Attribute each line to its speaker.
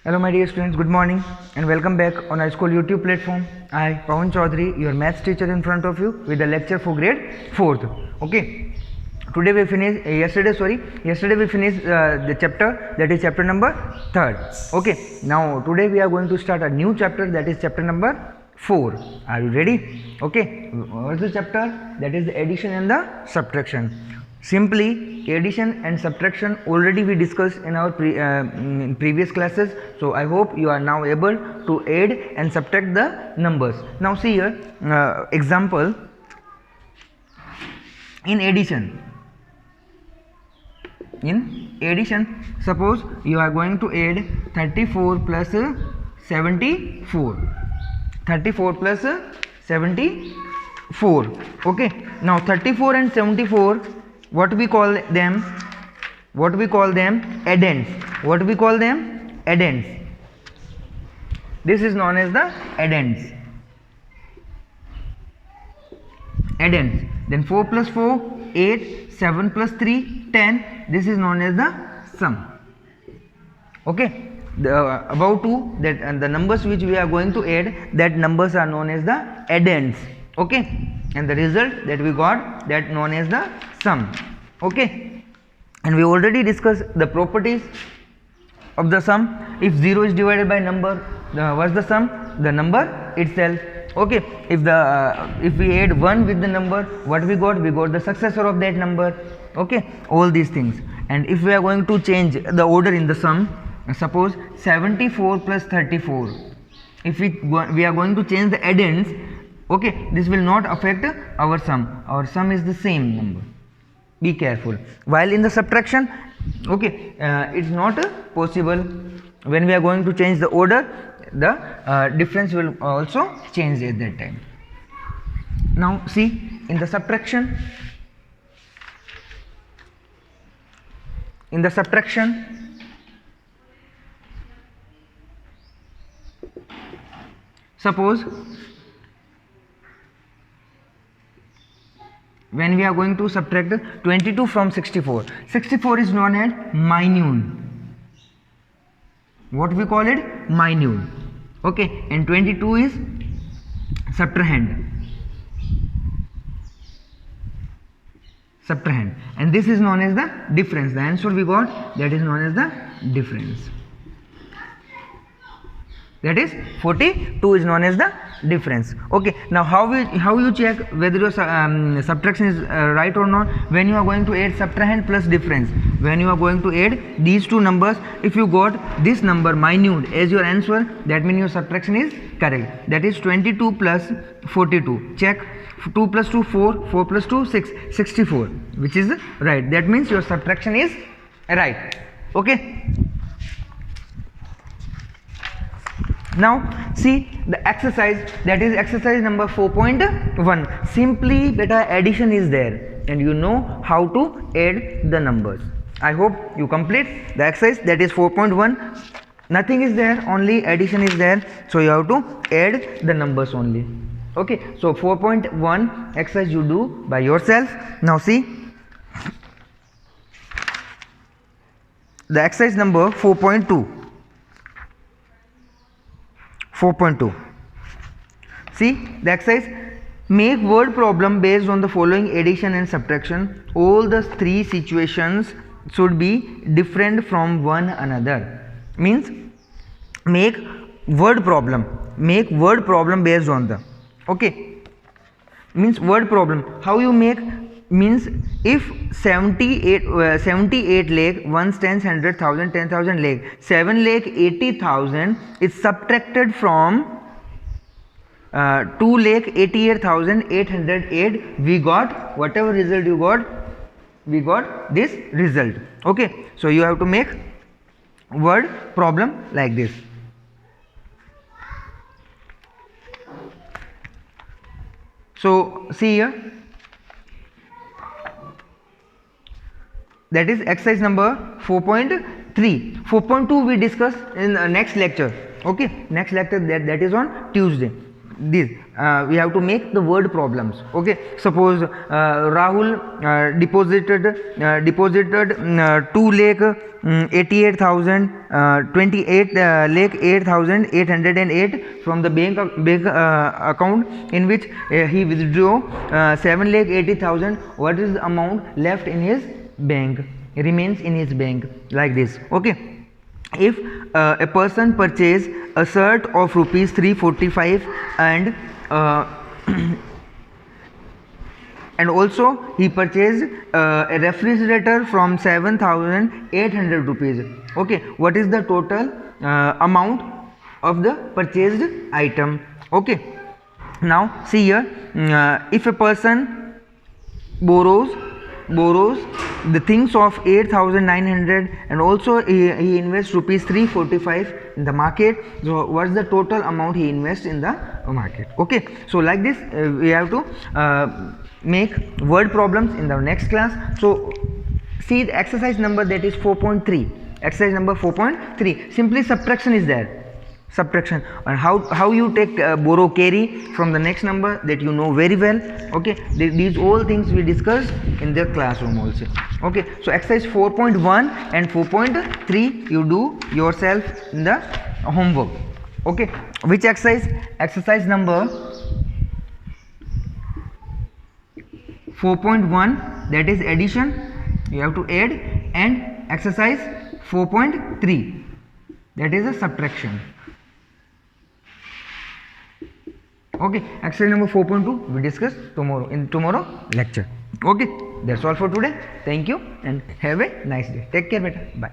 Speaker 1: Hello my dear students, good morning and welcome back on our school YouTube platform. I, Pawan Chaudhary, your maths teacher in front of you with the lecture for grade 4th. Okay, today we finished, yesterday we finished the chapter, that is chapter number 3rd. Okay, now today we are going to start a new chapter, that is chapter number 4. Are you ready? Okay, what is the chapter? That is the addition and the subtraction. Simply addition and subtraction already we discussed in our previous classes, so I hope you are now able to add and subtract the numbers. Now see here, example in addition, suppose you are going to add 34 plus 74, 34 plus 74. Okay, now 34 and 74, what we call them addends. What we call them addends. This is known as the addends. Then 4 plus 4 8, 7 plus 3 10. This is known as the sum. Okay, the above two, that and the numbers which we are going to add, that numbers are known as the addends. Okay, and the result that we got, that known as the sum. Okay, and we already discussed the properties of the sum. If 0 is divided by number, what's the sum? The number itself. Okay, if we add 1 with the number, what we got? We got the successor of that number. Okay, all these things. And if we are going to change the order in the sum, suppose 74 plus 34, if we are going to change the addends, okay, this will not affect our sum. Our sum is the same number. Be careful. While in the subtraction, okay, it's not possible. When we are going to change the order, the difference will also change at that time. Now see, in the subtraction, suppose when we are going to subtract 22 from 64, 64 is known as minute. What we call it? Minute. Okay, and 22 is subtrahend, and this is known as the difference. The answer we got, that is known as the difference. That is 42 is known as the difference. Okay, now how you check whether your subtraction is right or not? When you are going to add subtrahend plus difference, when you are going to add these two numbers, if you got this number minute as your answer, that means your subtraction is correct. That is 22 plus 42. Check, 2 plus 2 4, 4 plus 2 6, 64, which is right. That means your subtraction is right. Okay, now see the exercise, that is exercise number 4.1. Simply beta addition is there and you know how to add the numbers. I hope you complete the exercise, that is 4.1. Nothing is there, only addition is there, so you have to add the numbers only. Okay, so 4.1 exercise you do by yourself. Now see the exercise number 4.2. 4.2. See the exercise. Make word problem based on the following addition and subtraction. All the three situations should be different from one another. Means make word problem based on the, okay, means word problem. How you make? Means if 78 lakh 1 tens 100,000 10,000 lakh 7 lakh 80,000 is subtracted from 2 lakh 88,808, we got whatever result you got, we got this result. Okay, so you have to make word problem like this. So see here, that is exercise number 4.3. 4.2 we discuss in the next lecture. Okay, next lecture, that is on Tuesday. this we have to make the word problems. Okay, suppose Rahul deposited 2 lakh 88,000 28 lakh 8,808 from the bank account, in which he withdrew 7 lakh 80,000. What is the amount left in his bank, remains in his bank, like this. Okay, if a person purchase a shirt of rupees 345 and and also he purchased a refrigerator from 7,800 rupees. Okay, what is the total amount of the purchased item? Okay, now see here, if a person borrows the things of 8,900 and also he invests rupees 345 in the market, so what's the total amount he invests in the market? Okay, so like this we have to make word problems in the next class. So see the exercise number, that is 4.3, exercise number 4.3, simply subtraction is there, subtraction, and how you take borrow carry from the next number, that you know very well. Okay, these all things we discussed in the classroom also. Okay, so exercise 4.1 and 4.3 you do yourself in the homework. Okay, which exercise? Exercise number 4.1, that is addition, you have to add, and exercise 4.3, that is a subtraction. Okay, exercise number 4.2 we discuss tomorrow in tomorrow lecture. Okay, that's all for today. Thank you and have a nice day. Take care, beta. Bye.